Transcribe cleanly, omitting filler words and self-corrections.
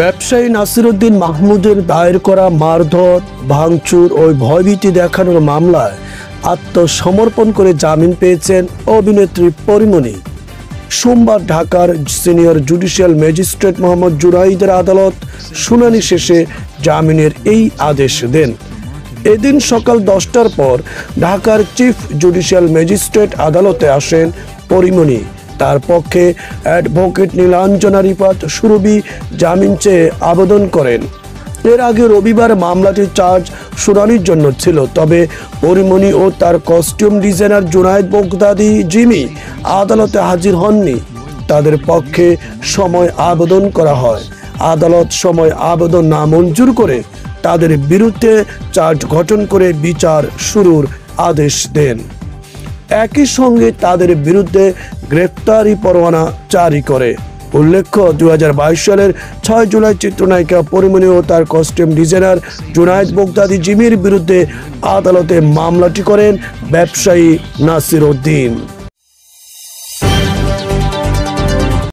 ব্যবসায়ী নাসিরউদ্দিন মাহমুদের দায়ের করা মারধর, ভাঙচুর ও ভয়ভীতি দেখানোর মামলায় আত্মসমর্পণ করে জামিন পেয়েছেন অভিনেত্রী পরীমনি। সোমবার ঢাকার সিনিয়র জুডিশিয়াল ম্যাজিস্ট্রেট মোহাম্মদ জুনাইদের আদালত শুনানি শেষে জামিনের এই আদেশ দেন। এদিন সকাল 10টার পর ঢাকার চিফ জুডিশিয়াল ম্যাজিস্ট্রেট আদালতে আসেন পরীমনি। তার পক্ষে অ্যাডভোকেট নীলাঞ্জনা রিফাত সুরভি জামিন চেয়ে আবেদন করেন। এর আগে রবিবার মামলাটির চার্জ শুনানির জন্য ছিল, তবে পরীমনি ও তার costume designer Junaid Baghdadi Jimmy আদালতে হাজির হননি। তাদের পক্ষে সময় আবেদন করা হয়। আদালত সময় আবেদন নামঞ্জুর করে তাদের বিরুদ্ধে চার্জ গঠন করে বিচার শুরুর আদেশ দেন। একই সঙ্গে তাদের বিরুদ্ধে গ্রেফতারি পরোয়ানা জারি করে। উল্লেখ্য, 2022 সালের 6 জুলাই চিত্রনায়িকা পরীমনি ও তার কস্টিউম ডিজাইনার জুনায়েদ বগদাদি জিমির বিরুদ্ধে আদালতে মামলাটি করেন ব্যবসায়ী নাসিরউদ্দিন।